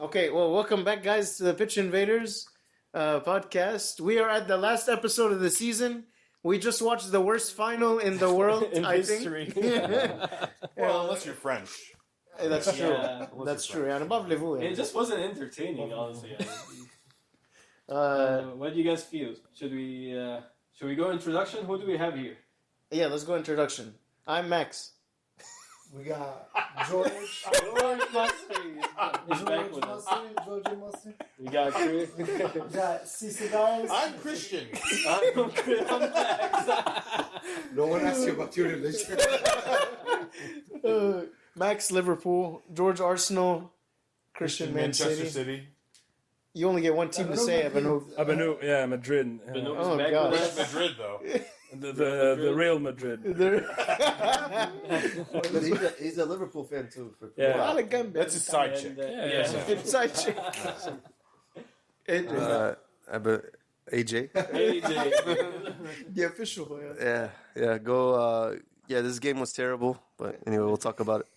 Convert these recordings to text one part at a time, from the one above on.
Okay, well, welcome back, guys, to the Pitch Invaders podcast. We are at the last episode of the season. We just watched the worst final in the world, in I history. think. Well, unless you're French. That's true. Yeah. That's true. And above level. It just wasn't entertaining, honestly. What do you guys feel? Should we go introduction? Who do we have here? Yeah, let's go introduction. I'm Max. We got George Masri. George Masri. We got Chris. We got Cece guys. I'm Christian. I'm Max. No one asked you about your religion. Max, Liverpool. George, Arsenal. Christian, Man Manchester City. City. You only get one team to say, Abanoub. Abanoub, yeah, Madrid. Abanoub Oh, is back God. with Where's us. Madrid, though? The Real Madrid. But he's a Liverpool fan too. Yeah. That's his side And, chick. yeah. It's side chick. AJ. AJ. The official. Yeah. Go. This game was terrible, but anyway, we'll talk about it.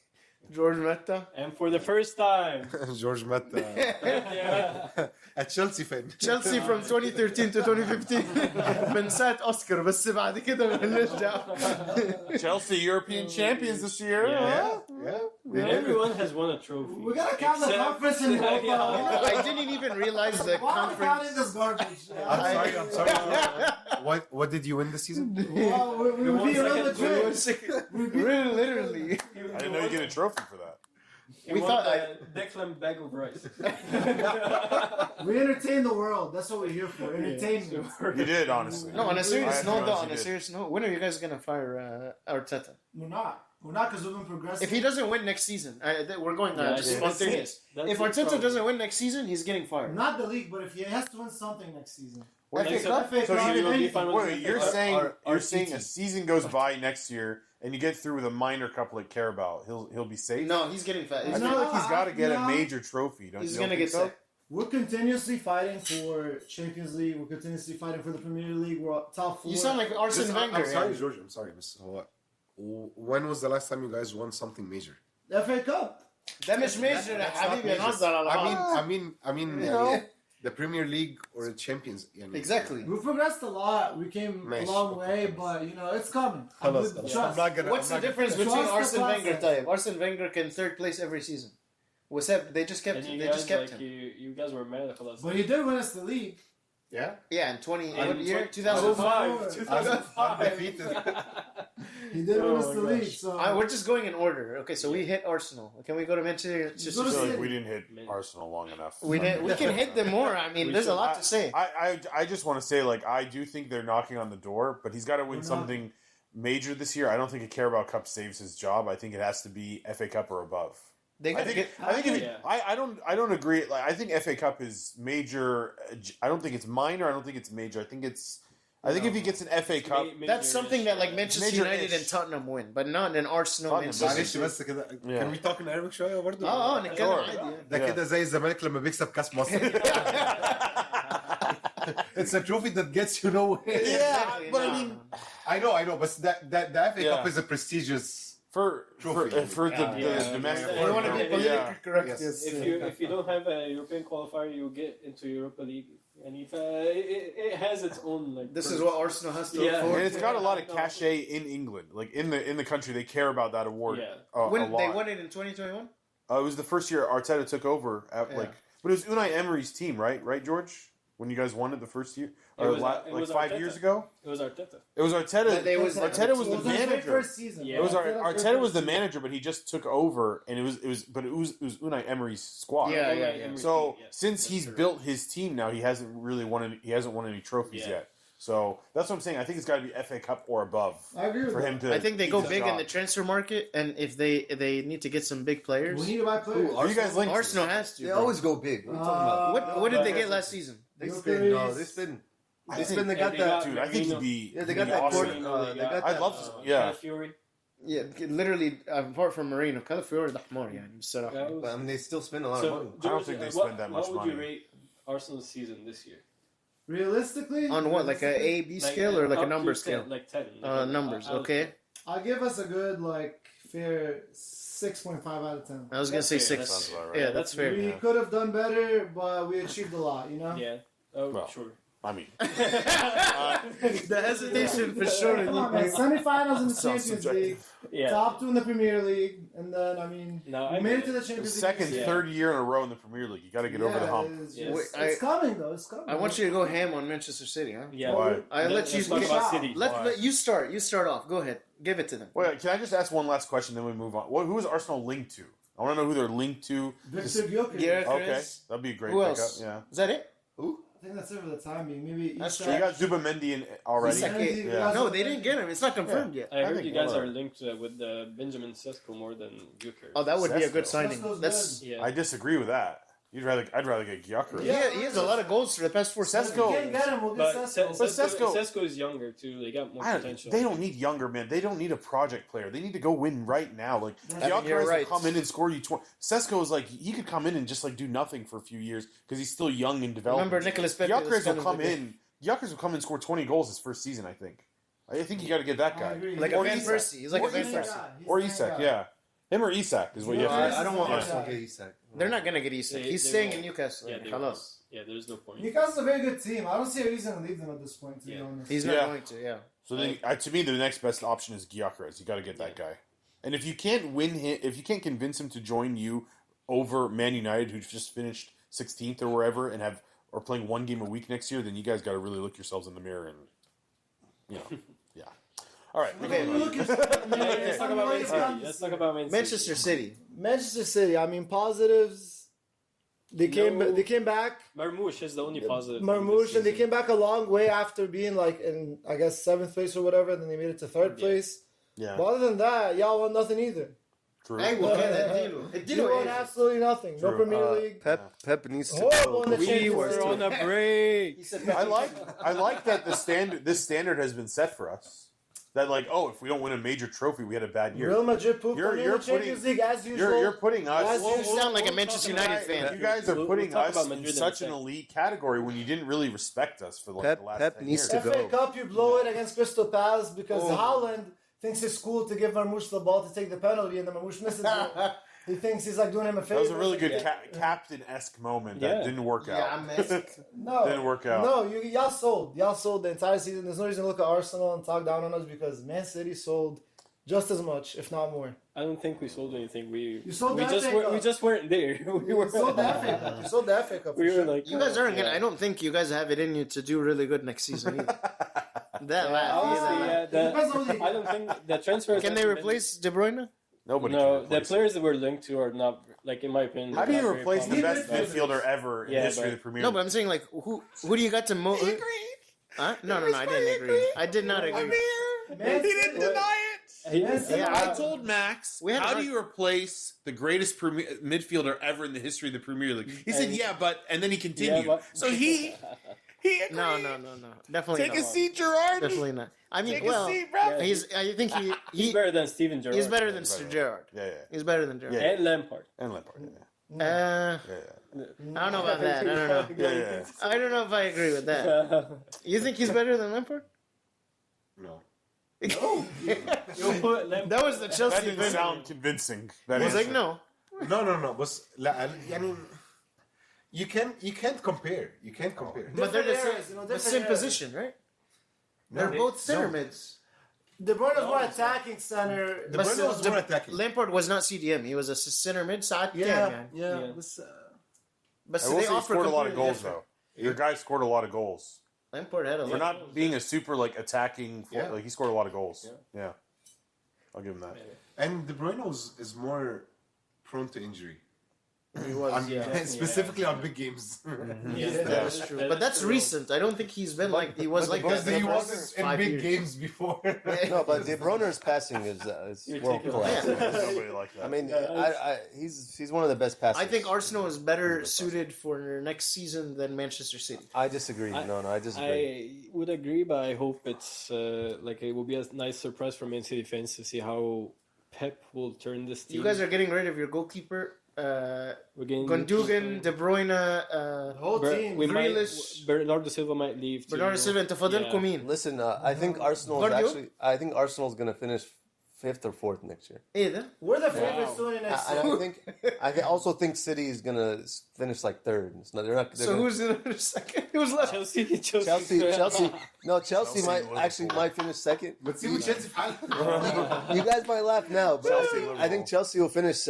George Metta. And for the first time. George Mata. Yeah. A Chelsea fan. Chelsea from 2013 to 2015 من ساعة أوسكار بس بعد كده بنرجع. Chelsea European champions this year. Yeah. Yeah. Everyone has won a trophy. We gotta count the conference in Europa. Yeah. I didn't even realize the Why are we counting conference. this garbage? I'm sorry. What did you win this season? Well, we beat Real Madrid. Really, literally. I didn't know you get a trophy for that. We thought Declan bag of rice. We entertain the world. That's what we're here for. Entertainment. You did, honestly. No, on a serious I note, though, honestly on a did. serious note, when are you guys going to fire Arteta? We're not. We're not because we've been progressing. If he doesn't win next season, we're going just Yeah, spontaneous. that's If the Arteta problem. doesn't win next season, he's getting fired. Not the league, but if he has to win something next season. Like, FA Cup? FA So Cup, you will be anything. fine with Wait, you're our- saying our a CT. season goes by next year and you get through with a minor cup like Carabao, he'll be safe. No, he's getting fat. I feel like he's got to get a major trophy. Don't He's you going to think get so? sick. We're continuously fighting for Champions League. We're continuously fighting for the Premier League. We're top four. You sound like Arsene Wenger. I'm sorry, yeah. George. I'm sorry, Miss. When was the last time you guys won something major? The FA Cup. ده مش ميجر يا حبيبي نهزر على بعض. I mean, You know? the Premier League or the Champions. Exactly. We've progressed a lot. We came Nice. a long way, but it's coming. Trust. What's the difference between Trust the Arsene Wenger process. type? Arsene Wenger can third place every season. What's up? They just kept. And you They guys, just kept like, him. you guys were mad at us. But he did win us the league. Yeah. Yeah, in 20 In what year? 2005. 2005. Undefeated. He did win us Oh the my league. gosh. So We're just going in order. Okay, so we hit Arsenal. Can we go to Manchester? Just Go to I feel like City. we didn't hit Arsenal long enough. we can hit them more. I mean, We there's a should. lot to say. I just want to say, like, I do think they're knocking on the door, but he's got to win We're not. something major this year. I don't think a Carabao Cup saves his job. I think it has to be FA Cup or above. They I gotta think. get. I think. If Yeah. I don't agree. Like, I think FA Cup is major. I don't think it's minor. I don't think it's major. I think it's. I think if he gets an FA Cup, That's something that like Manchester Major-ish. United and Tottenham win, but not an Arsenal. Tottenham Manchester. معلش بس كده Yeah. can we talk in Arabic شوية برضه؟ نتكلم Sure. عادي يعني. ده Yeah. كده زي الزمالك لما بيكسب كاس مصر. It's a trophy that gets you nowhere. yeah. But I mean, I know, but the FA Yeah. Cup is a prestigious. for Trophy. the domestic. Yeah. We want to be politically Yeah. correct. Yes. Yes. If you don't have a European qualifier, you get into Europa League, and if it has its own like. This is perks. what Arsenal has to Yeah. afford. And it's got a lot of cachet in England, like in the country. They care about that award. Yeah. A When lot. they won it in 2021. It was the first year Arteta took over. But it was Unai Emery's team, right? Right, George? When you guys won it the first year, It was- it like was 5 Arteta. years ago. It was Arteta. It was Arteta. But they was- Arteta was it the was his very manager. first season. Yeah. It was Arteta's Arteta very was the first manager, but he just took over, and it was Unai Emery's squad. Yeah, yeah, yeah. Emery So team, yes, since that's he's correct. built his team now, he hasn't won any trophies Yeah. yet. So that's what I'm saying. I think it's got to be FA Cup or above I agree with for that. him to. I think they go keep his big in job. the transfer market, and if they need to get some big players, We need to buy players. Are you guys linked? Arsenal has to. They bro. always go big. What are you talking about? What did they get last season? They Look spin. at No, this. they spin. I They think- spin. They Yeah, got they that. got- Dude, I think he'd be. Yeah, they he'd got be that awesome. quarter. They got I'd that. love to. Yeah. Fury. Yeah, literally apart from Marino, Calafiori the حمار يعني بصراحة. That was- But I mean, they still spend a lot of So, money. George, think they what- spend that much What would you money. rate Arsenal's season this year? Realistically, On what, like a A B scale or like a up to number 10, scale? Like 10. Numbers, okay. I'll give us a good like fair 6.5 out of 10. I was gonna say That's fair, 6. sounds about right. Yeah, that's fair. We could have done better, but we achieved a lot, you know? Yeah. Oh, Well. sure. I mean, The hesitation for sure. Come on, man. Semifinals in the Sounds Champions subjective. League, Yeah. top 2 in the Premier League, and then, I mean, No, we I made it get to the it. Champions League. second, Yeah. third year in a row in the Premier League. You got to get over the hump. It's, Yes. just, Wait, it's coming, though. It's coming. I want you to go ham on Manchester City, huh? Yeah. Why? I let you Let's talk about City. let you start. You start off. Go ahead. Give it to them. Wait, can I just ask one last question, then we move on? Who is Arsenal linked to? I want to know who they're linked to. Victor Gyökeres. Gyökeres. Okay, that'd be a great Who pickup. else? Yeah, Is that it? I think that's it for the time being. Maybe That's so you got Zubamendi in already. Isak. Yeah. No, they didn't get him. It's not confirmed yet. I heard think you guys we'll- are linked with Benjamin Sesko more than Gyökeres. Oh, that would be a good Sesko. signing. Sesko's That's good. Yeah. I disagree with that. I'd rather get Gyökeres. he has a lot of goals for the past 4 seasons. Sesko- We can't get him. We'll But get Sesko. Sesko- Sesko is younger too. They got more potential. They don't need younger men. They don't need a project player. They need to go win right now. Like I mean, you're Gyökeres right. will come in and score you 20. Sesko is like he could come in and just like do nothing for a few years because he's still young and developing. Remember Nicolas Pepe? was Gyökeres kind will of come the- in. Gyökeres will come in and score 20 goals his first season. I think you got to get that I guy. agree. Like a Or Van Isak. Persie. He's like Or a Van Isak. Persie. Or Isak, yeah. Him or Isak is what you No, have to. I don't want Yeah. Arsenal. Get Isak. They're not gonna get Isak. They- He's they staying won't. in Newcastle. Yeah, they Halas. Yeah, there's no point. Newcastle's a very good team. I don't see a reason to leave them at this point, to be Yeah. honest. He's not Yeah. going to. Yeah. So then, to me, the next best option is Gyökeres. You got to get that guy. And if you can't win him, if you can't convince him to join you over Man United, who's just finished 16th or wherever, and are playing one game a week next year, then you guys got to really look yourselves in the mirror and yeah. All right. Okay, Okay. look at Let's talk about Man City. Let's talk about Man City. Manchester City. Manchester City. I mean, positives. They came back. Marmoush is the only positive. Marmoush, and they came back a long way after being like in, I guess, 7th place or whatever. Then they made it to 3rd place. Yeah. But other than that, y'all won nothing either. True. Hey, well, it You won absolutely nothing. No True. Premier League. Pep needs to Horrible in the go. Champions League. on a break. He said I like that this standard has been set for us. That like, if we don't win a major trophy, we had a bad year. Real Madrid pooped on You're in the Champions putting- League as usual. You're putting us. As You usual. sound like a Manchester United fan. You guys are We'll putting talk us about in Madrid in such a an sec. elite category when you didn't really respect us for like the last Pep 10 needs years. to FA go. Cup, you blow it against Crystal Palace because Haaland thinks it's cool to give Marmoush the ball to take the penalty, and then Marmoush misses it. He thinks he's like doing him a favor. That was a really good captain-esque moment that Yeah. didn't work out. No, Didn't work out. No, y'all sold. Y'all sold the entire season. There's no reason to look at Arsenal and talk down on us because Man City sold just as much, if not more. I don't think we sold anything. We sold we the just FA we Cup. just weren't there. We You were sold the FA Cup. You sold the FA Cup. for We were sure. like You guys aren't gonna. I don't think you guys have it in you to do really good next season either. That laugh. honestly, yeah. Depends on who they I don't think the transfers. Can they replace De Bruyne? Nobody No, can the replace him. players that we're linked to are not like, in my opinion. How do they're you not very replace the promising. best midfielder ever in Yeah, history of but- the Premier No, League? but I'm saying like who do you got to Huh? No, I didn't agree. I did not agree. Man City- deny it. Man City- Yeah, I told Max, We had how an do you replace the greatest midfielder ever in the history of the Premier League? He said, and then he continued. Yeah, but- So he agreed. No. Definitely Take not. a seat, Gerard. Definitely not. I mean, Take well, a seat, bro. I think He's better than Steven Gerrard. he's better than Sir Gerrard. Yeah. He's better than Gerrard. Yeah. And Lampard. And Lampard. Yeah. I don't know about that. I don't know. Yeah. I don't know if I agree with that. You think he's better than Lampard? No. You put Lampard. That was the That Chelsea didn't fan. sound convincing. That I was answer. like, no. No. But I mean, you can't compare. You can't compare. But they're the Different same, eras, you know, the different same eras. position, right? No, They're both center no. mids. De Bruyne was more attacking center. De But Bruyne still, was more attacking. Lampard was not CDM. He was a center mid. Side Yeah. Yeah. But I so will they say he offer scored a lot of completely goals, different. though. Your guy scored a lot of goals. Lampard had a For lot. not being a super, attacking... Yeah. Like, he scored a lot of goals. Yeah. I'll give him that. And De Bruyne is more prone to injury. He was, yeah. Specifically on big games. Yeah, That's true. But that's recent. I don't think he's been like he was like that. Because the he first wasn't in 5 big years. games before. No, but De Bruyne's passing is You're world taking- class. Yeah. Nobody like that. I mean, he's one of the best passers. I think Arsenal is better suited for next season than Manchester City. I disagree. I disagree. I would agree, but I hope it's it will be a nice surprise for Man City fans to see how Pep will turn this team. You guys are getting rid of your goalkeeper, We're getting Gundogan, De Bruyne, The whole team. we might, Grealish. Bernardo Silva might leave. Too. Bernardo Silva, and Tafadel Yeah. Komin. Listen, I think Arsenal's Guardiola? going to finish 5th or 4th next year. Either. We're the favorites to win it next And year. I also think City is gonna finish like 3rd. It's not, they're not. They're So gonna, who's in the second? Who's left? Chelsea? No, Chelsea might finish 2nd. But see what Chelsea You guys might laugh now, but I think Chelsea will finish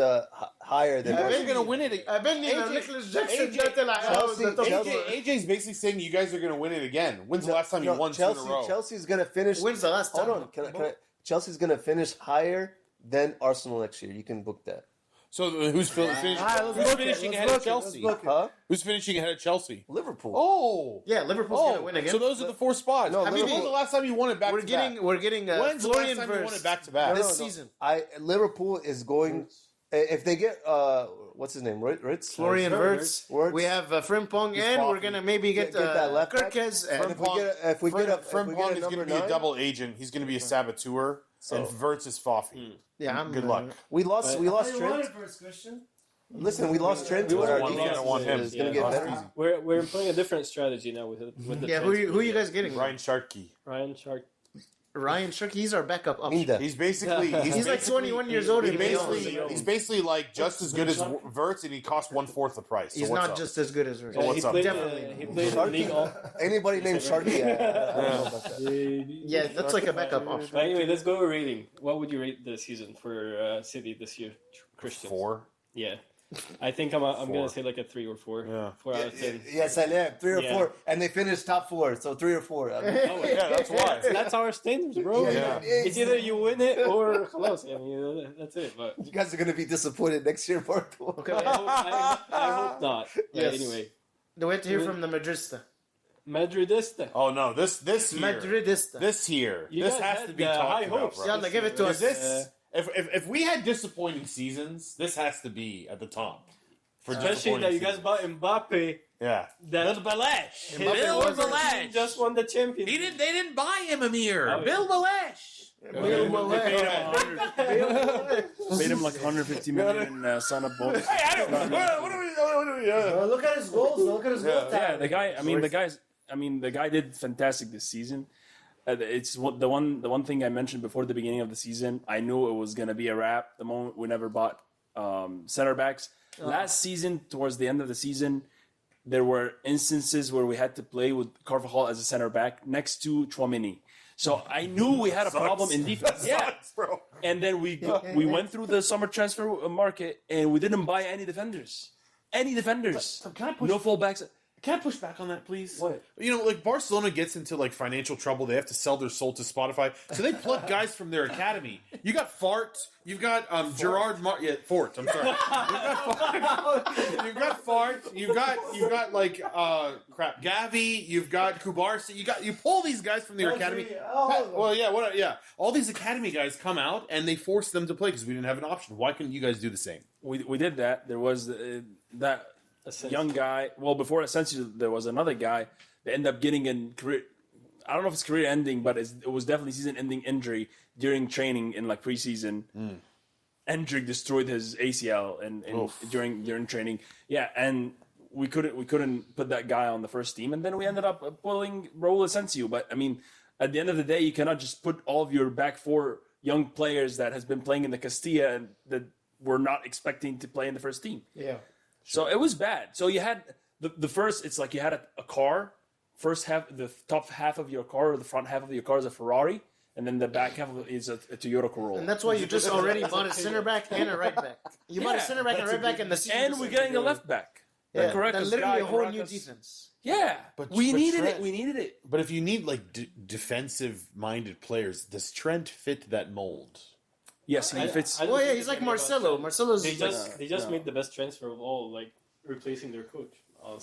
higher than. They're going to win it. I've been Nicholas Jackson. AJ's basically saying you guys are going to win it again. When's the last time you won 2 in a row? Chelsea's gonna finish. When's the last time? Hold on, can I, Chelsea's gonna finish higher than Arsenal next year. You can book that. So who's finishing ahead of Chelsea? Huh? Who's finishing ahead of Chelsea? Liverpool. Oh, Yeah, Liverpool's gonna win again. So those are the 4 spots. No, I mean, when's the last time you won it back to back? We're getting When's the last Florian time you won Wirtz it back to back? this season. Liverpool is going. If they get what's his name? Ritz. Florian Wirtz. Wirtz. We have Frimpong, and we're gonna maybe get that left back. Kirkes. And if we get a Frimpong is going to be a double agent. He's going to be a saboteur, and Wirtz is Foffi. Yeah, Good luck. we lost You wanted Trent. first, Christian. Listen, we lost Trent. We but our won, defense yeah, won him. is gonna Yeah. get better. We're playing a different strategy now with the Yeah, who are you guys getting? Ryan Sharkey. Ryan Shark. Ryan Shirk. He's our backup option. Minda. He's basically He's like 21 years older than me. he's basically like just as good as Wirtz, and he costs 1/4 the price. So He's what's not up? just as good as Wirtz. So what's he up? played, Definitely. he played in the league all. Anybody named Sharky? I don't know about that. Yeah, that's like a backup option. But anyway, let's go over rating. What would you rate the season for City this year, Christian? 4. Yeah, I think I'm gonna say like a 3 or 4. Yeah. 4 out of 10. Yes, I am 3 or Yeah. 4, and they finished top 4, so 3 or 4. Yeah, that's why. That's our standards, bro. Yeah. It's either you win it or close. I mean, that's it. But You guys are gonna be disappointed next year, Porto. Okay. I hope not. But Yes. anyway, Do we have to hear from the Madridista? Madridista. Oh no, this year, Madridista. this year, You this guys has had, to be high talked about, hopes. bro. Yeah, give it to us. This, if we had disappointing seasons, this has to be at the top. For Especially that you guys disappointing bought Mbappe. yeah. That Balash. Bill Bill wasn't- Balash. just won the Champions. They didn't buy him, Amir. Oh, yeah. Bill Balash. Bill Malay. Paid him like 150 million sign-up bonus. Hey, I don't. What are we? Look at his goals. Look at his goal Yeah, tally. the guy. The guy did fantastic this season. It's the one thing I mentioned before the beginning of the season. I knew it was gonna be a wrap the moment we never bought center backs. Last season, towards the end of the season, there were instances where we had to play with Carvajal as a center back next to Chouameni. So I knew we had a problem in defense. Yeah, bro. and then we went through the summer transfer market and we didn't buy any defenders. But can I push- No fullbacks. Can I push back on that, please? What? You know, like Barcelona gets into like financial trouble. They have to sell their soul to Spotify, so they pluck guys from their academy. You got Fart. You've got Gerard. Fort. I'm sorry. You've got Fart. You've got like Gavi. You've got Kubarsi. You pull these guys from their academy. Well, yeah, yeah. All these academy guys come out and they force them to play because we didn't have an option. Why couldn't you guys do the same? We did that. There was that young guy. Well, before Asensio, there was another guy that ended up getting in career. I don't know if it's career ending, but it was definitely season ending injury during training in like preseason. Endrick destroyed his ACL and during training. Yeah, and we couldn't put that guy on the first team, and then we ended up pulling Raul Asensio. But I mean, at the end of the day, you cannot just put all of your back four young players that has been playing in the Castilla and that we're not expecting to play in the first team. Yeah. So it was bad. So you had the first. It's like you had a car. First half, the top half of your car, or the front half of your car is a Ferrari, and then the back half of it is a Toyota Corolla. And that's why you just already bought a center back and a right back. You bought a center back and a right back, and the season And just we're like- getting a left back. Yeah, Correct. that's literally a whole new defense. Yeah, But we needed Trent- it. We needed it. But if you need like defensive-minded players, does Trent fit that mold? Yes, he fits. I don't Well, yeah, think he's they're like thinking about Marcelo. Trent. Marcelo's They just no. made the best transfer of all, like replacing their coach.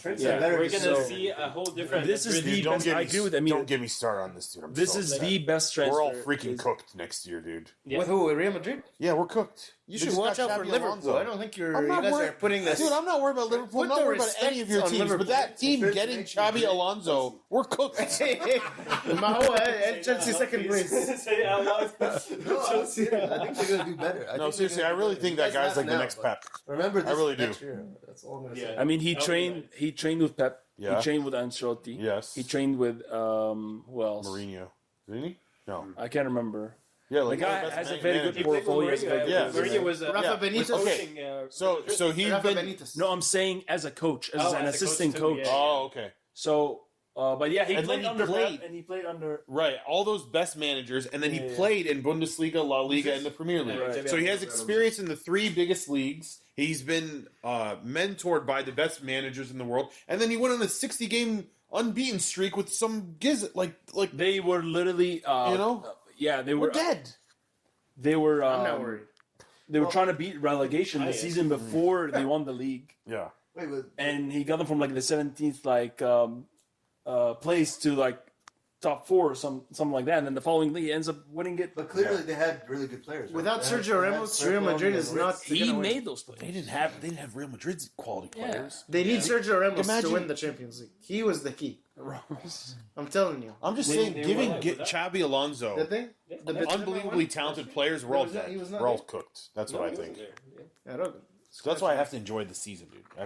Trent's Yeah. a better We're gonna So- see a whole different. This is Madrid. the best. I agree with. I mean, don't get me started on this, dude. I'm this so is upset. the best transfer. We're all freaking cooked next year, dude. Yeah. with who? With Real Madrid? Yeah, we're cooked. You They should just watch got out for Xabi Liverpool. Alonso. I don't think you I'm not guys worried- are putting this. Dude, I'm not worried about Liverpool. I'm Put not the worried about any of your respect on teams. But that team Liverpool. getting Xabi Alonso, we're cooked. Maho and Chelsea second place. Say it out loud. I think they're gonna do better. No, seriously, I really think that guy's like the next Pep. Remember this I really do. next year. That's all I'm gonna say. Yeah. I mean, he trained. He trained with Pep. Yeah. He trained with Ancelotti. Yes. He trained with who else? Mourinho. Didn't he? No. I can't remember. Yeah, The like guy best has a man- very manager. good portfolio. Has a very Yeah. good Mourinho resume. was Rafa Yeah. Benitez. Okay. So he's Rafa been. Benitez. No, I'm saying as a coach, as an as a coach assistant too, coach. yeah. Oh, okay. So, but yeah, he And then played he under played. Pep, and he played under. Right, all those best managers, and then he Yeah. played in Bundesliga, La Liga, and the Premier League. Right. So he has experience in the three biggest leagues. He's been mentored by the best managers in the world, and then he went on a 60-game unbeaten streak with some like They were literally, yeah, they were we're dead. They were. I'm not worried. They were trying to beat relegation the season before they won the league, Yeah, Wait, but and he got them from like the 17th place to like top 4 or something like that, and then the following league he ends up winning it. But clearly they had really good players. Right? Without They had- Sergio they had Ramos, Sergio Real Madrid is and not. He gonna win. made those plays. they didn't have Real Madrid's quality players. They need Sergio Ramos Imagine- to win the Champions League. He was the key. I'm telling you. I'm just They- saying, they giving were like, Xabi Alonso Did they? The Benzema unbelievably one? talented players, we're He all was not- dead. he was not We're all there? cooked. That's what I think. Yeah, Rogan. So that's why I have to enjoy the season, dude. I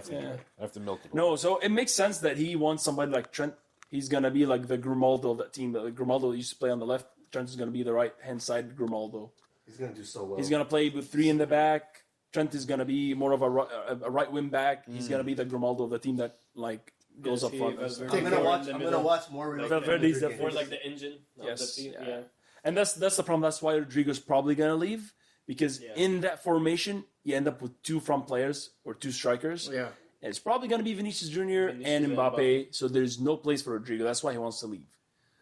have to milk it. No, so it makes sense that he wants somebody like Trent. He's gonna be like the Grimaldo of that team. Like Grimaldo used to play on the left. Trent is gonna be the right hand side Grimaldo. He's gonna do so well. He's gonna play with 3 in the back. Trent is gonna be more of a right wing back. He's gonna be the Grimaldo of the team that like goes up front. I'm gonna watch more Real Valverde's Madrid the games. Or like the engine of Yes, the team. yeah. Yeah. And that's the problem. That's why Rodrigo's probably gonna leave because in that formation you end up with 2 front players or 2 strikers. Yeah. And it's probably gonna be Vinicius Jr. and Mbappe. So there's no place for Rodrigo. That's why he wants to leave.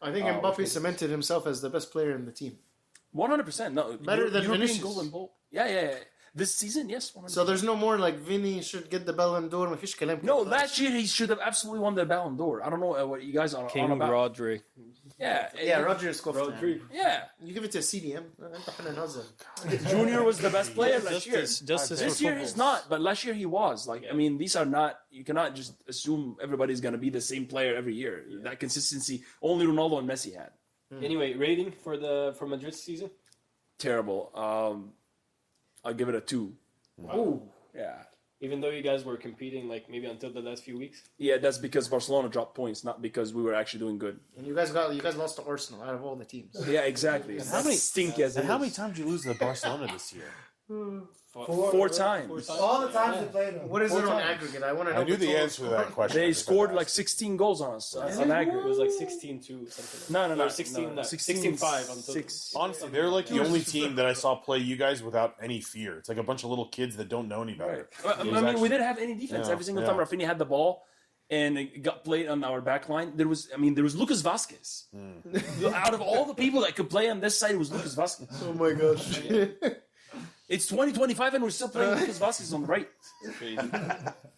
I think Mbappe cemented himself as the best player in the team. 100%. No, Better than European Vinicius. Golden Ball. Yeah. This season, yes. 100%. So there's no more like Vinny should get the Ballon d'Or. ما فيش كلام No, كده. last year he should have absolutely won the Ballon d'Or. I don't know what you guys are on about. Rodri. Yeah, Yeah, Roger scoffed. Rodri. Yeah, You give it to CDM. أنت إحنا نهزر. Junior was the best player last year. Justice This year he's not, but last year he was. Like, I mean, these are not. You cannot just assume everybody's going to be the same player every year. That consistency only Ronaldo and Messi had. Anyway, rating for Madrid's season? Terrible. I'll give it a 2. Ooh. Yeah. Even though you guys were competing like maybe until the last few weeks. Yeah, that's because Barcelona dropped points, not because we were actually doing good. And you guys lost to Arsenal out of all the teams. Yeah, exactly. how many- stinky as it And how is. many times did you lose to Barcelona this year? 4 times. All the times they played him. What is it on aggregate? I want to know. I knew the total answer to score. that question. I They just scored had to like ask. 16 goals on us on It aggregate. was like 16-2 something. Like No. Or 16, no. 16-5 until 6. Honestly, they're like the only team that I saw play you guys without any fear. It's like a bunch of little kids that don't know any better. I mean, we didn't have any defense. Yeah, Every single time yeah. Rafinha had the ball and it got played on our back line, there was Lucas Vasquez. Out of all the people that could play on this side, it was Lucas Vasquez. Oh my gosh. It's 2025 and we're still playing Lucas Vasquez on the right. crazy.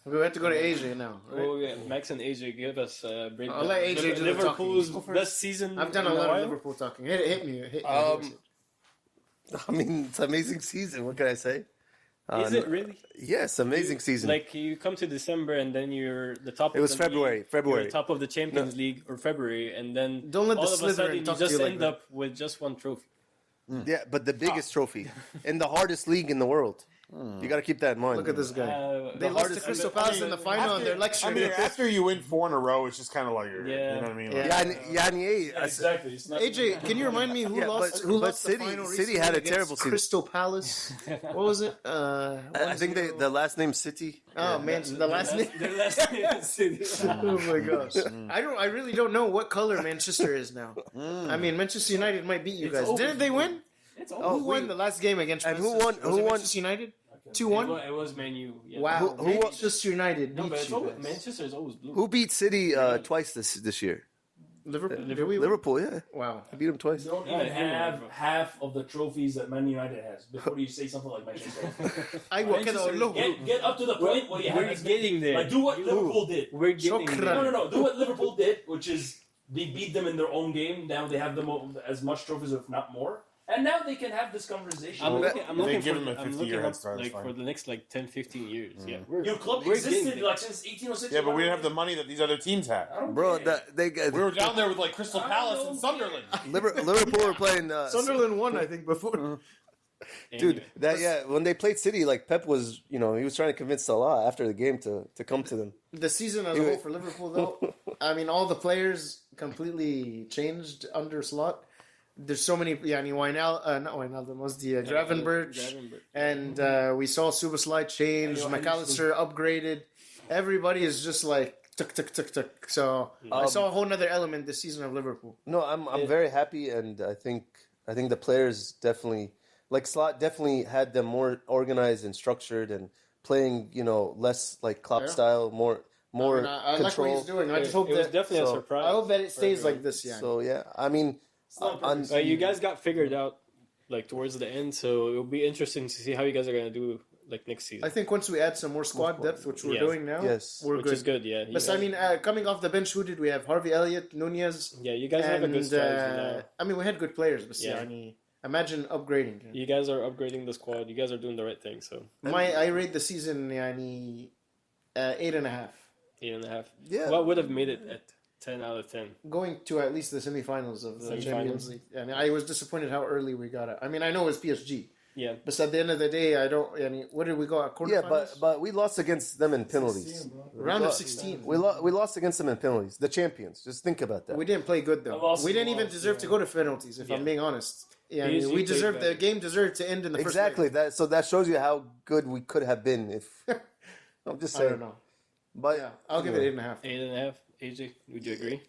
We have to go to Asia now. Right? Oh, yeah. Max and AJ give us a breakdown. I'll let AJ do the Liverpool's talking. best season. I've done a in lot while. of Liverpool talking. Hit me. I mean, it's an amazing season. What can I say? Is it really? Yes, amazing season. Like you come to December and then you're the top. It was of the February, League, February. You're top of the Champions League or February, and then Don't let the all of a Slytherin sudden you talk to just you like end that. up with just one trophy. Yeah, but the biggest trophy in the hardest league in the world. You got to keep that in mind. Look at this guy. They The lost to hardest- Crystal Palace in the final and they're lecturing. After you win 4 in a row, it's just kind of like, you know what I mean? Like, Exactly. It's not AJ, can you remind me who Yeah, lost? but- Who but lost City- the final City recently had a against terrible season. Crystal Palace. What was it? I think the last name City. Oh man, the last name. The last name is City. Oh my gosh! I really don't know what color Manchester is now. I mean, Manchester United might beat you guys. Didn't they win? It's Who won the last game against? And who Manchester? won- Was who it won- Manchester United. 2-1. It was Man U. Yeah. Wow, Who won- Manchester United No, beat but it's you always, guys. Manchester is always blue. Who beat City twice this year? Liverpool. Did we win? Liverpool, yeah. Wow. I beat them twice. You don't even have half of the trophies that Man United has before you say something like Manchester. أيوة كده أقول لهم. Get up to the point where you have We're as getting there. Like, do what Liverpool did. We're getting شكراً. there. No. Do what Liverpool did, which is they beat them in their own game. Now they have as much trophies, if not more. And now they can have this conversation. I'm looking give for, them a I'm 50-year looking head up, start, it's like fine. for the next like 10, 15 years. Yeah, Your club we're existed getting like since 1806. Yeah, but we didn't have the money that these other teams had. Bro, they We were down there with like Crystal Palace and Sunderland. Liverpool were playing. Sunderland won, I think, before. Dude, when they played City, like Pep was, he was trying to convince Salah after the game to come to them. The season as a whole for Liverpool, though, I mean, all the players completely changed under Slot. there's so many. Yani not Wijnaldum was the Gravenberch, and we saw Suboslai change. McAllister upgraded. Everybody is just like tuk. So I saw a whole nother element this season of Liverpool. No, I'm very happy, and I think the players definitely, like Slot, definitely had them more organized and structured and playing, less like Klopp style, more I like control. what he's doing. I just hope It was that. definitely a surprise. I hope that it for stays everyone. like this. Yeah. So yeah, I mean, You guys got figured out like towards the end, so it'll be interesting to see how you guys are gonna do like next season. I think once we add some more squad depth, which we're Yes. doing now, Yes. we're Which good. is good, yeah. But I mean, coming off the bench, who did we have? Harvey Elliott, Nunez. Yeah, you guys have a good strategy now. I mean, we had good players, but Yeah. imagine upgrading. You guys are upgrading the squad. You guys are doing the right thing. So I rate the season 8.5. 8.5. Yeah. What would have made it at 10 out of 10? Going to at least the semifinals of the Semifinals. Champions League. And I was disappointed how early we got it. I mean, I know it's PSG, Yeah. but at the end of the day, I don't. What did we go at quarterfinals? yeah, but we lost against them in penalties. round of 16. We lost against them in penalties. The champions. Just think about that. We didn't play good though. lost We didn't the even loss, deserve to go to penalties. If I'm Yeah. being honest, PSG we played deserved the better. game deserved to end in the Exactly. first That shows you how good we could have been if. I'm just leg. I saying. don't know. But Yeah, I'll give it 8.5. 8.5. AJ, would you agree?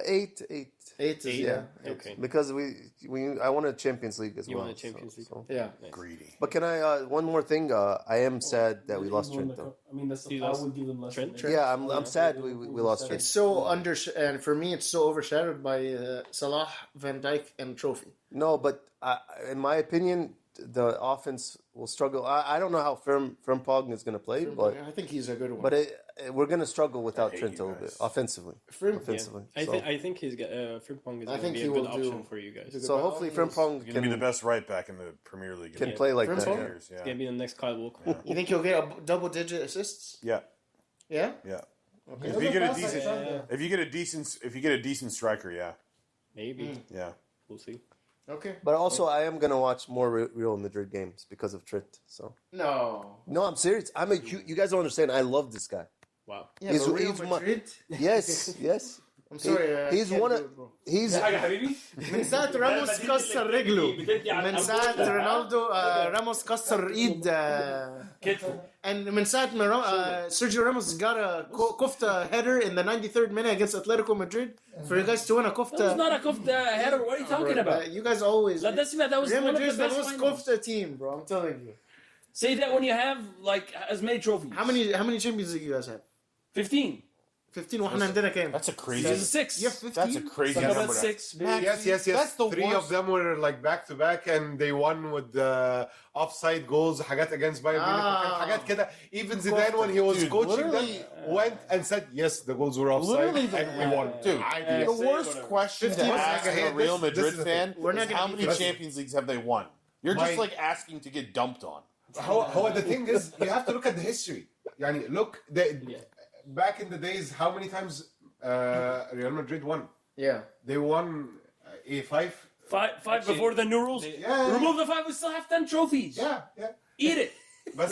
8. 8 is Eight? yeah. Okay. Because I won a Champions League as You well. won a Champions League. Yeah. Greedy. But can I one more thing? I am sad that we lost Trent though. I mean, that's You I lost would give them less. Trent? than Yeah, I'm sad we lost Trent. It's so and for me, it's so overshadowed by Salah, Van Dijk, and Trophy. No, but in my opinion, the offense will struggle. I don't know how Frimpong is going to play, but I think he's a good one. we're going to struggle without hate Trent a you little bit guys. offensively. Frimpong- Offensively. Yeah. I think he's got Frimpong is I going to think be he a good will do- option for you guys. So hopefully Frimpong He's gonna be the best right back in the Premier League. can in play like Frimpong? that. 10 yeah. years. He's going to be the next Kyle Walker. You think he'll get a double-digit assists? Yeah, Yeah. yeah. Okay. If you get a Pass like decent, Trent, if you get a decent striker, yeah, Maybe. yeah. We'll see. Okay. But also, I am going to watch more Real Madrid games because of Trent. So No. no, I'm serious. You guys don't understand. I love this guy. Wow. Yeah, He's- but Real he's my- Madrid. Yes. I'm sorry. He's I can't one do of it, bro. he's حاجة حبيبي من ساعة راموس كسر رجله من ساعة رونالدو راموس كسر ايد كتفه. and من ساعة ما Sergio Ramos got a kofta header in the 93rd minute against Atletico Madrid for you guys to win a That was kofta. not a kofta header. What are you talking about? You guys always. لا تسمع, that was Real one of the Madrid's the best most finals. kofta team, bro. I'm telling you. Say that when you have like as many trophies. How many Champions League you guys have? 15. 15 واحنا عندنا كام؟ That's a crazy. This is 6. You have 15? That's a crazy Some of number. it's 6. Yes. That's the Three worst. of them were like back to back, and they won with the offside goals. حاجات against Bayern Munich. حاجات كده. Even Zidane, when he was Dude, coaching them, literally- went and said, "Yes, the goals were offside, Literally the- and we won." Dude, عادي. the worst question to 15 ask Hey, a Real this Madrid is the fan thing. We're not is gonna how be many president. Champions Leagues have they won? You're just My- like asking to get dumped on. How the thing is, you have to look at the history. يعني look, back in the days, how many times Real Madrid won? Yeah. They won A5. Five before the new rules. Yeah. Remove the 5, we still have 10 trophies. Yeah. Eat it. But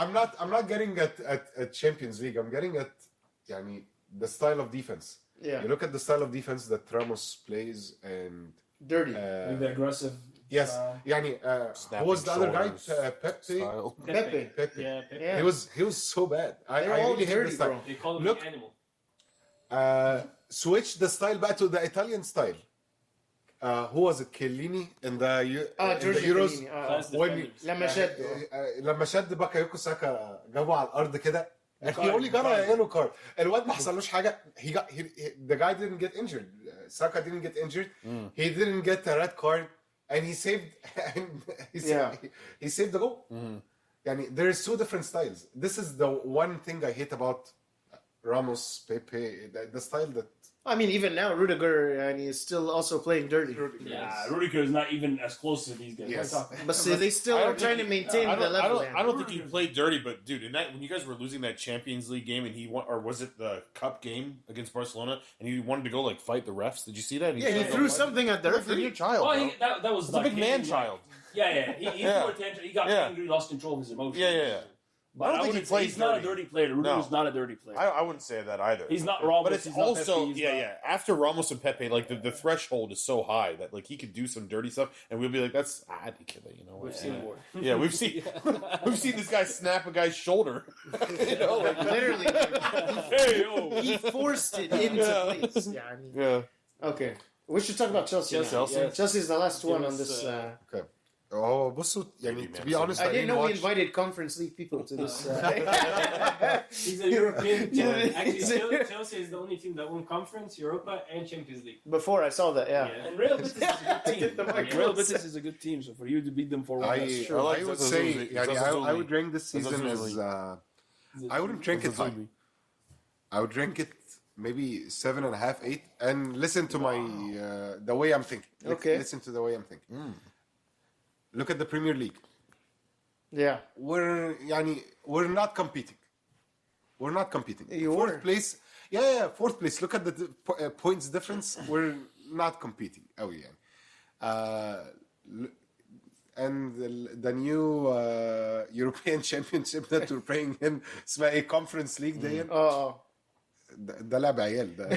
I'm not getting at Champions League. I'm getting at يعني the style of defense. Yeah. You look at the style of defense that Ramos plays, and Dirty. The aggressive. yes, يعني who was the other guy? Snapping Pepe. style. Pepe. Pepe. Yeah, Pepe. Yeah. He was so bad. I They're all really hate dirty, the style. bro. They call him Look- the animal. Switch the style back to the Italian style. Who was it? Chiellini in the in Giorgio the Euros. Chiellini. Fast when defenders. لما شد. لما شد باكايوكو ساكا جابه على الارض كده. He only got a yellow card. الواد ما حصلوش حاجه. The guy didn't get injured. Saka didn't get injured. He didn't get a red card, and he saved. He saved the goal. يعني there's two different styles. This is the one thing I hate about Ramos, Pepe, the style that. I mean, even now, Rudiger and he's still also playing dirty. Yeah, Rudiger is not even as close to these guys. Yes. But see, they still I are don't trying to think maintain I the don't, level. I don't think he played dirty, but dude, in that when you guys were losing that Champions League game and he won, or was it the cup game against Barcelona, and he wanted to go like fight the refs? Did you see that? Yeah, he started threw fighting. something at the You're a referee. child. Oh, bro. that was It's a like big man him, child. Yeah. He Yeah. threw a tantrum. He got Yeah. angry, lost control of his emotions. Yeah. But I don't think he's not a dirty player. Rudiger's not a dirty player. I wouldn't say that either. He's not Ramos. But it's he's not also Pepe, he's yeah, not- yeah. After Ramos and Pepe, like the threshold is so high that like he could do some dirty stuff, and we'll be like, "That's ridiculous," you know. We've seen more. Yeah, we've seen this guy snap a guy's shoulder. You know, like Literally, Hey, yo. he forced it into place. Yeah, I mean, yeah. okay. We should talk about Chelsea. now. Chelsea. Chelsea is the last one on us, this. Okay. Oh, بصوا يعني to be honest, I didn't know we watch. invited Conference League people to this. He's a European team. Yeah. Actually, Chelsea is the only team that won Conference, Europa, and Champions League. Before I saw that, yeah. And Real Betis is a good team. Get the mic Real close. Betis is a good team, so for you to beat them for one, I like would Zaza say Zuzli. يعني Zaza I Zuzli. would rank this season Zaza as Zuzli. I wouldn't rank it high. I would rank it maybe 7.5, 8. And listen to my the way I'm thinking. Okay. Listen to the way I'm thinking. Look at the Premier League. Yeah. We're not competing. We're not competing. You Fourth were. place. Yeah, fourth place. Look at the points difference. We're not competing. Oh yeah. And the new European Championship that we're playing in اسمها ايه Conference League دي Oh. ده لعب عيال ده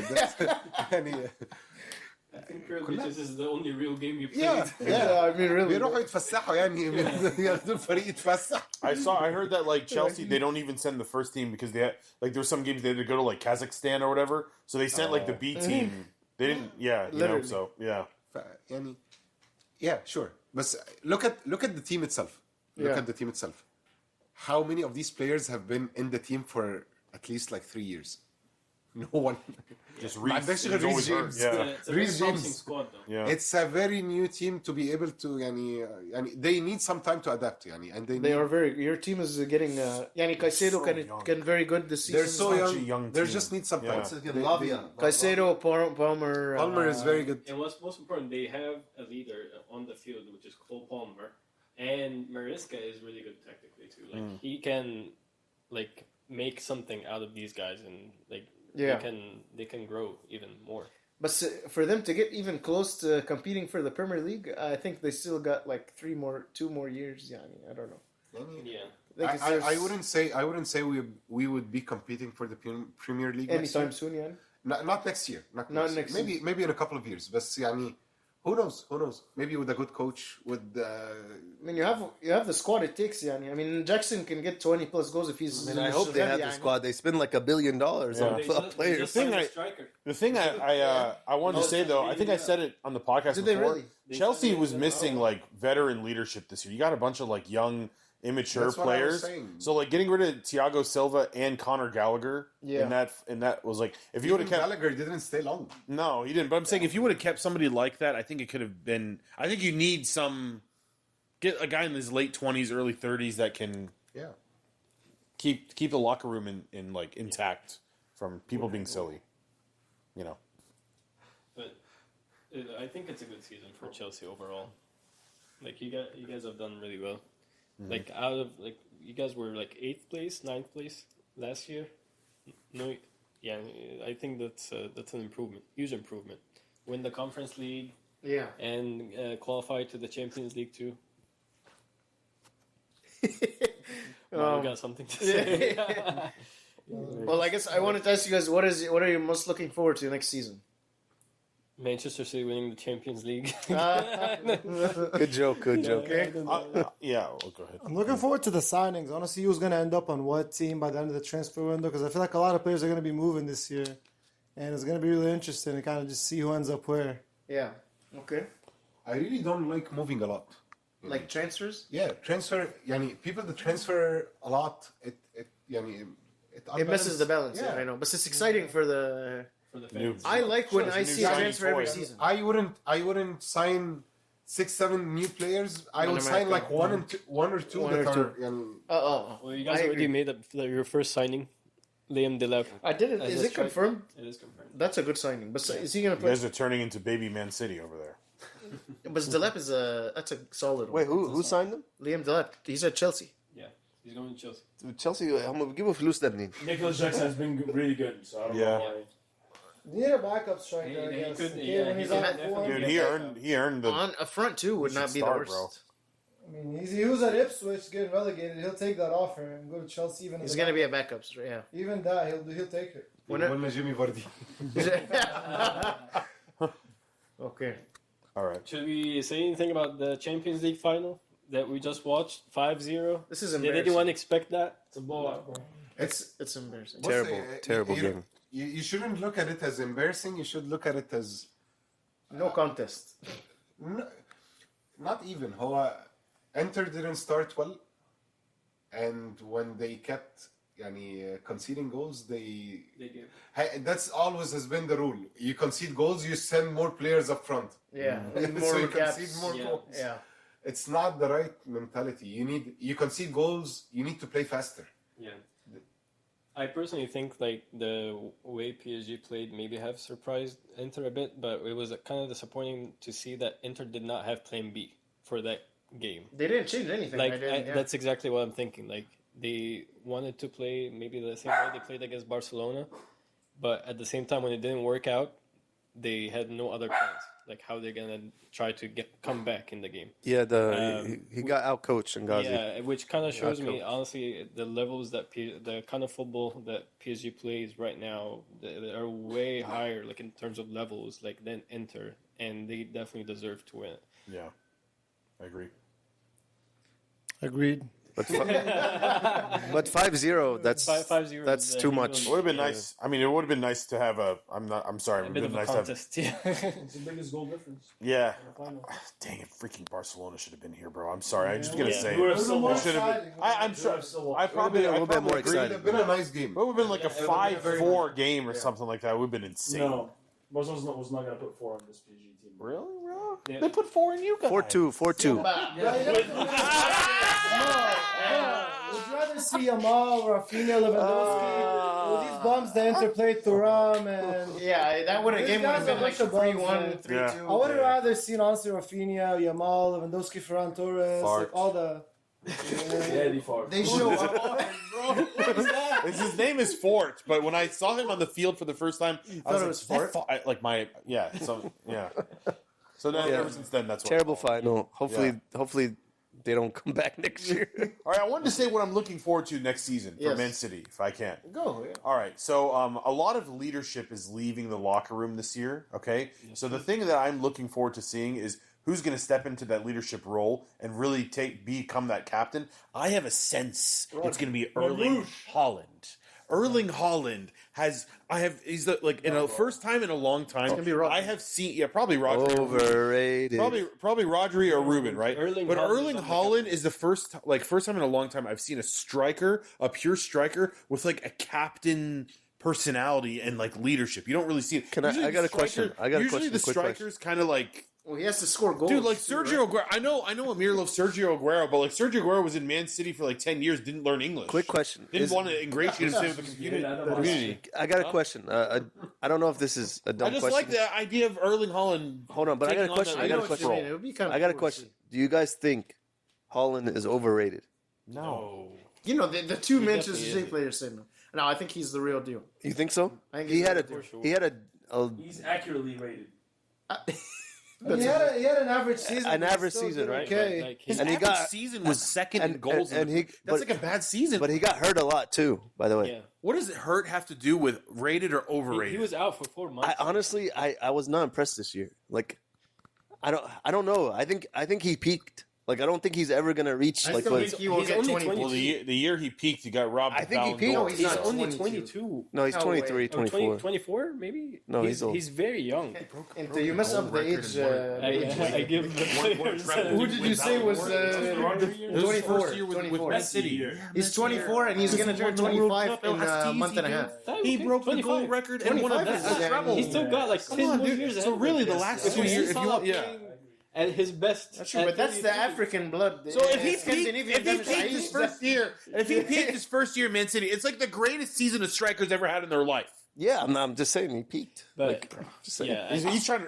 يعني I think Real Betis is the only real game you played. Yeah, I mean, really. بيروحوا يتفسحوا يعني ياخدوا الفريق يتفسح. I heard that like Chelsea, they don't even send the first team because they had like there's some games they had to go to like Kazakhstan or whatever, so they sent like the B team. They didn't, yeah, you know, Literally. so yeah. يعني yeah, sure. But look at the team itself. Look Yeah. at the team itself. How many of these players have been in the team for at least like 3 years? No one. Just ما Reece, عندكش he's غير always Reece hurt. James. Yeah, It's a very Reece promising James. squad, though. yeah. It's a very new team to be able to يعني they need some time to adapt يعني and they They need, are very. Your team is getting. Yani Caicedo so can young. very good this season. they're so such young. a young They team. just need some time. Yeah. Lavia. Caicedo, Palmer. Palmer is very good. And what's most important, they have a leader on the field, which is Cole Palmer, and Mariska is really good tactically too. Like he can, like, make something out of these guys, and like Yeah. they can grow even more. But for them to get even close to competing for the Premier League, I think they still got like 2 more years. Yani, I don't know. Yeah. I think it's I wouldn't say we would be competing for the Premier League next anytime year. soon. Yani. Not next year. Not next next year. Maybe in a couple of years. But يعني, who knows? Maybe with a good coach, with I mean, you have the squad it takes. Yani. I mean, Jackson can get 20 plus goals if he's. I mean, I hope they have the yani. squad. They spend like $1 billion Yeah. on They just players. signed a I- striker. The thing I wanted to say though, I think I said it on the podcast Did they before. really? Chelsea was missing like veteran leadership this year. You got a bunch of like young, immature That's what I was players. saying. So like getting rid of Thiago Silva and Conor Gallagher, Yeah. and that was like if you would have kept Gallagher didn't stay long. no, he didn't. But I'm saying if you would have kept somebody like that, I think it could have been. I think you need get a guy in his late 20s, early 30s that can Yeah. keep the locker room in like intact from people being silly. You know. But I think it's a good season for Chelsea overall. Like you guys have done really well. Like out of like you guys were like 8th place, 9th place last year. No, yeah, I think that's an improvement, huge improvement. Win the Conference League Yeah. and qualify to the Champions League too. Well, we got something to say. Well, I guess I wanted to ask you guys what are you most looking forward to next season? Manchester City winning the Champions League. Good joke. Yeah, go ahead. I'm looking forward to the signings. I want to see who's going to end up on what team by the end of the transfer window because I feel like a lot of players are going to be moving this year. And it's going to be really interesting to kind of just see who ends up where. Yeah. Okay. I really don't like moving a lot. Like transfers? Yeah, transfer. يعني people that transfer a lot. It It messes the balance. Yeah, I know, but it's exciting for the. For the fans. I like when I see a shiny transfer every toy. season. I wouldn't sign 6-7 new players. I would sign like one or two One that or are. two. Well, you guys I already agree. made up your first signing, Liam Delap. I did it. As Is a it confirmed? It is confirmed. That's a good signing. But is he going to You play? guys are turning into baby Man City over there. But Delep is that's a solid one. Wait, who signed them? Liam Delep. He's at Chelsea. Yeah, he's going to Chelsea. Chelsea. هم بيجيبوا فلوس ده منين؟ Nicholas Jackson has been really good, so I don't Yeah. know why. You need a backup striker, He- I he guess. could- Okay, yeah, when he he's could on definitely form. Dude, he earned the. On a front two would He should not be start, the worst. I mean, he was at Ipswich getting relegated. He'll take that offer and go to Chelsea. Even He's gonna be a backup. Yeah. Even that, he'll take it. ولا جيمي فاردي. Okay. All right. Should we say anything about the Champions League final that we just watched? 5-0. This is Did embarrassing. anyone expect that? It's a blowout, bro. It's embarrassing. Terrible game. You shouldn't look at it as embarrassing. You should look at it as No contest. no, not even. هو Inter didn't start well, and when they kept conceding goals, that's always has been the rule. You concede goals, you send more players up front. Yeah. So you concede more Yeah. goals. Yeah. It's not the right mentality. You concede goals, you need to play faster. Yeah. I personally think like the way PSG played maybe have surprised Inter a bit, but it was kind of disappointing to see that Inter did not have Plan B for that game. They didn't change anything. Like yeah. that's exactly what I'm thinking. Like they wanted to play maybe the same way they played against Barcelona, but at the same time when it didn't work out, they had no other plans. Like how they're gonna try to come back in the game. Yeah, he got out coached in Ghazi. Yeah, which kind of shows me coach. honestly the levels that the kind of football that PSG plays right now they are way higher, like in terms of levels, like than Inter, and they definitely deserve to win. Yeah, I agree. Agreed. But 5-0, that's 5-0 that's is, too you much. It would have been nice. I mean, it would have been nice to have a. I'm sorry. It A would bit have been of a nice to have. contest, yeah. It's the biggest goal difference Yeah. in the final. Dang it! Freaking Barcelona should have been here, bro. I'm sorry. I'm just gonna Yeah. say We it. were so more Should have been. exciting. I'm sure. I probably been a little bit more agree. It would have been a nice game. It would have been like a It would have been a very 5-4 good- game or something like that. It would have been insane. No, Barcelona was not going to put 4 on this PSG team. Really? Bro? Yeah. They put 4 in you guys. 4-2, 4-2. Would you rather see Yamal, Rafinha, Lewandowski, or these bums that Inter played Thuram and... Yeah, that would have These game would have guys been are like bunch of bums, 3-1, man. 3-2. I would have rather seen honestly Rafinha, Yamal, Lewandowski, Ferran Torres, Fart. like all the... Yeah, Favre. They show up, bro. His name is Fort, but when I saw him on the field for the first time, I thought it was was like, Fort? like my yeah. So now Yeah. ever since then, that's what Terrible final. Hopefully they don't come back next year. All right, I wanted to say what I'm looking forward to next season for Yes. Man City, if I can. Go, yeah. All right, so a lot of leadership is leaving the locker room this year. Okay, so the thing that I'm looking forward to seeing is who's going to step into that leadership role and really become that captain. I have a sense it's going to be Erling Haaland. Erling Haaland he's in a first time in a long time. gonna be Rodri. I have seen probably Rodri. Overrated. Probably Rodri or Ruben, right? Erling But Haaland Erling is on the Haaland is the first time in a long time I've seen a striker, a pure striker with like a captain personality and like leadership. You don't really see it. Can I- Usually I got the a question. striker- I got a usually question. the Quick question. strikers kind of like. Well, he has to score goals. Dude, like too, Sergio right? Aguero, I know Amir loves Sergio Aguero, but like Sergio Aguero was in Man City for like 10 years, didn't learn English. Quick question. Didn't want to ingratiate himself with the community. I got a question. I don't know if this is a dumb I just question. like the idea of Erling Haaland. Hold on, but I got a taking on question. that I got a know what you question. mean. It would be kind of I got a cool to question. see. Do you guys think Haaland is overrated? No. You know, the two Manchester definitely City isn't. players say no. No, I think he's the real deal. You think so? I think He he's had the a real deal. he had a He's accurately rated. He had an average season. An but he average still season, did right? Okay. Like, His And he average got- season was second in goals. and he That's but, like a bad season. but he got hurt a lot too. By the way, yeah. What does it hurt have to do with rated or He overrated? was out for 4 months. I honestly I was not impressed this year. Like I don't know. I think he peaked. Like I don't think he's ever gonna reach I like still what. think he will he's get only 20 20. Well, the year he peaked, he got robbed. I of think he Ballon peaked. d'Or. No, He's not only 22. 22. No, he's No 23, way. Or 24. 24, maybe? No, he's old. He's very young. And you mess up the age. I give the players. Who did you say was It was his 24? first year with 24. Man City. He's 24 and he's going to turn 25 in a month and a half. He broke the goal record and won a 25 is- treble. He's still got like 10 Come on, more dude. years ahead. So of really, him. the last If 2 we see years, if you Salah want, yeah. playing at his best. That's true, at but that's the 33. African blood. So if he Scandinavian peaked his first year, man City, it's like the greatest season a striker's ever had in their life. Yeah, I'm just saying he peaked. But Just saying. yeah,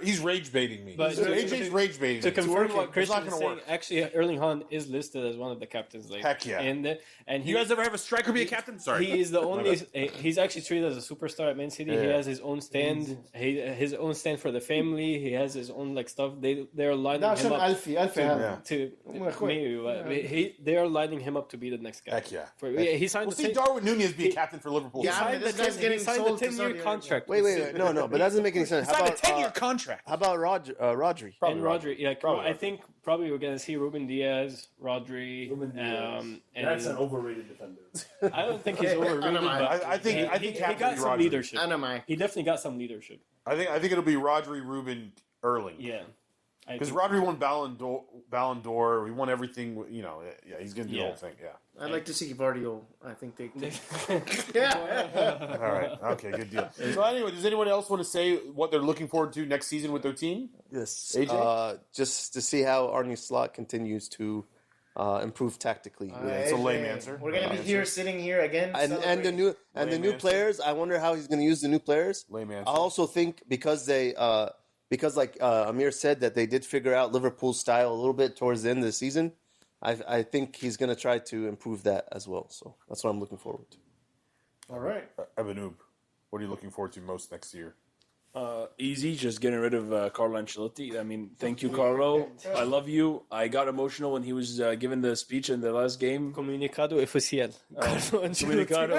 He's rage baiting me. But AJ's rage baiting to me. confirm what It's Christian not is going to saying, work. actually, Erling Haaland is listed as one of the captains. Like, Heck yeah. And he, You guys ever have a striker be a captain? Sorry. he is the only. He's actually treated as a superstar at Man City. He Yeah. has his own stand. His own stand for the family. He has his own like stuff. They're lining ده him عشان up ألفي هذا. Yeah. to أخوي. maybe they are lining him up to be the next guy. Heck yeah. He signed We'll the see Darwin Nunez be a captain for Liverpool. Yeah, signed this the guy's getting he signed sold the to 10-year Saudi Arabia. contract. Wait, no, but that doesn't make any sense. He signed a 10-year contract. How about Rodri? And Rodri, yeah, Probably I think probably we're gonna see Ruben Diaz, Rodri, and That's an overrated defender. I don't think he's overrated. But I think he captain got some Rodri. leadership. أنا معك. He definitely got some leadership. I think it'll be Rodri, Ruben, Erling. Yeah, Because Rodri won Ballon d'Or. He won everything. You know, yeah, he's going to do the Yeah. whole thing. Yeah. I'd like to see Vardio. I think they. All right. Okay. Good deal. So anyway, does anyone else want to say what they're looking forward to next season with their team? Yes. AJ? Just to see how Arne Slot continues to improve tactically. It's a lame answer. We're gonna be here, sitting here again. And the celebrating. new answer. players, I wonder how he's going to use the new players. Lame answer. I also think because like Amir said that they did figure out Liverpool's style a little bit towards the end of the season. I think he's going to try to improve that as well. So that's what I'm looking forward to. All right. Abanoub, what are you looking forward to most next year? Easy, just getting rid of Carlo Ancelotti. I mean, thank you, Carlo. I love you. I got emotional when he was giving the speech in the last game. Comunicado oficial. Comunicado.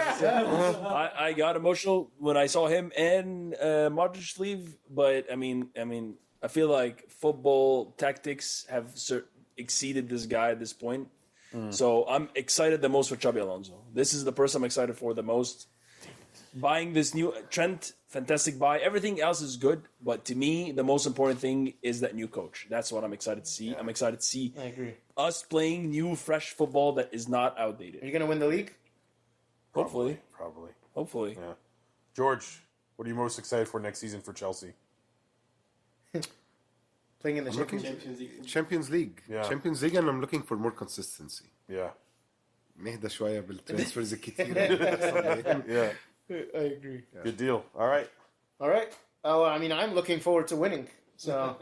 I got emotional when I saw him and Modric leave, but I mean, I feel like football tactics have exceeded this guy at this point. So I'm excited the most for Xabi Alonso. This is the person I'm excited for the most. Buying this new Trent, fantastic buy. Everything else is good, but to me, the most important thing is that new coach. That's what I'm excited to see. I'm excited to see I agree. us playing new, fresh football that is not outdated. Are you gonna win the league? Hopefully. Probably. Yeah. George, what are you most excited for next season for Chelsea? Playing in the I'm looking Champions League. Yeah. Champions League and I'm looking for more consistency. Yeah. نهدى شوية بالترانسفيرز الكتير. Yeah. I agree. Good deal. All right. All right. Oh, I mean, I'm looking forward to winning. So,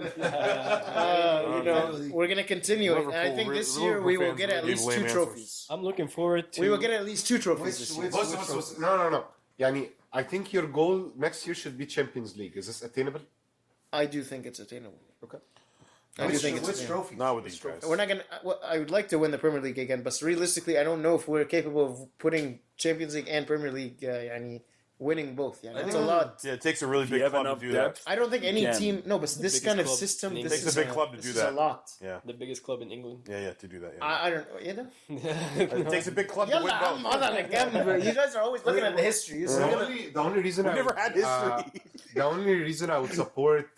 we're going to continue it. And I think this year we will get at least 2 trophies. I'm looking forward to. We will get at least 2 trophies this year. No. يعني, I think your goal next year should be Champions League. Is this attainable? I do think it's attainable. Okay. I do think it's Which attainable. trophy? Not with these guys. We're not gonna. I would like to win the Premier League again, but realistically, I don't know if we're capable of putting Champions League and Premier League. Winning both. Yeah, it's a lot. Yeah, it takes a really you big have club enough to do depth. I don't think any can. team. No, but this biggest kind of club system. in This England. is Takes a big club to this do is that. a lot. that. Yeah. the biggest club in England. Yeah, to do that. Yeah. I don't know. Yeah. It takes a big club to win Yalla, both. I'm on it again, bro. You guys are always looking at the history. The only reason We I never would, had history. the only reason I would support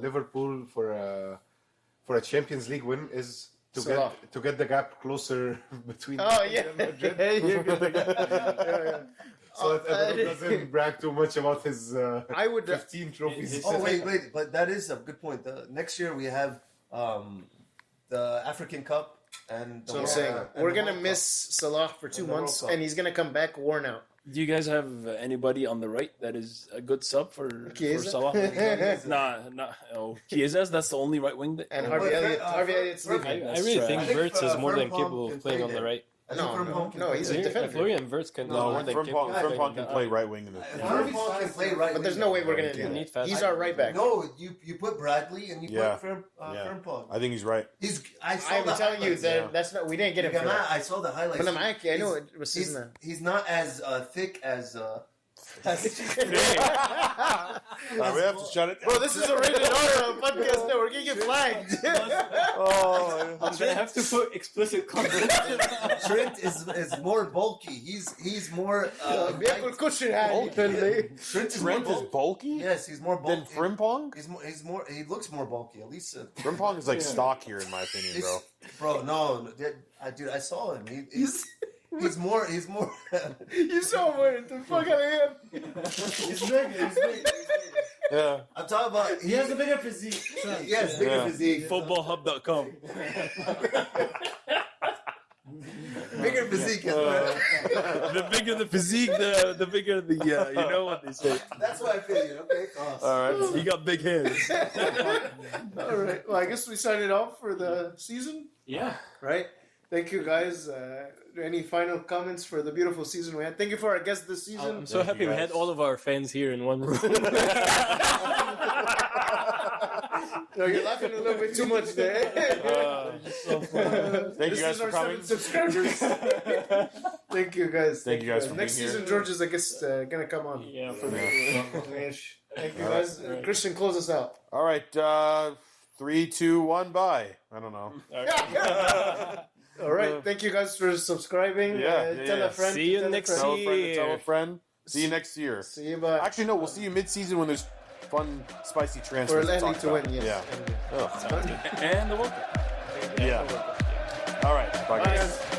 Liverpool for a Champions League win is Salah. to get the gap closer between. Oh yeah. You're good. Yeah. So that everyone doesn't brag too much about his I would. 15 trophies. Oh wait, but that is a good point. Next year we have the African Cup and the So I'm World- saying and we're the gonna World miss Salah for 2 And the World months, Cup. and he's gonna come back worn out. Do you guys have anybody on the right that is a good sub for Chiesa? Salah? Nah. Oh, Chiesa's that's the only right wing. And Oh, Harvey but, Elliott. Harvey Elliott's Fred- leaving. I really think I think, Wirtz is more than Frimpong capable can of playing play on the there. right. I think Frimpong can He's play a there. defender. Florian Wirtz can No, more than capable of playing Frimpong can on play the right wing in the. Frimpong can play right. But there's wing. no way we're Yeah, gonna. need fast. He's our right back. No, you put Bradley and you Yeah. put Frimpong. I think he's right. I saw I'm the telling you highlights. that that's not. We didn't get him. For that. I saw the highlights. But I'm I know it was He's, his. he's not as thick as. We have to shut it down. Bro, this is a rated R podcast. No, we're gonna get flagged. I'm gonna have to put explicit content. Trent is more bulky. He's more. بياكل كشري عادي. Trent is Trent more is bulky. bulky Yes, he's more bulky. than Frimpong. He's more. He looks more bulky. At least. Frimpong is like stock here, in my opinion, bro. Bro, no, dude, I saw him. He's more. You saw where the fuck out of him. He's big. Yeah. I'm talking about. He has a bigger physique. Yes, bigger Yeah. physique. Footballhub.com. Bigger physique. The bigger the physique, the bigger the you know what they say. That's my opinion. Okay. All right. He got big hands. All right. Well, I guess we signed it off for the season, Yeah. right? Thank you, guys. Any final comments for the beautiful season we had? Thank you for our guest this season. I'm so happy we had all of our fans here in one room. No, you're laughing a little bit too much there. Thank you guys for coming. Subscribers. Thank you, guys. Thank you guys for Next being season, here. George is, I guess, gonna come on. Yeah, for Thank you, guys. Christian, close us out. All right. 3, 2, 1, bye. I don't know. All right. Thank you guys for subscribing. Tell a friend. See you tell a next friend. Tell a friend to tell a year. friend. See you next year. See you, bye. Actually, no. We'll see you mid-season when there's fun, spicy For transfers to Lenny talk to about. win, yes. Yeah. Ugh. And the World Cup. Yeah. All right. Bye, Bye, guys. guys.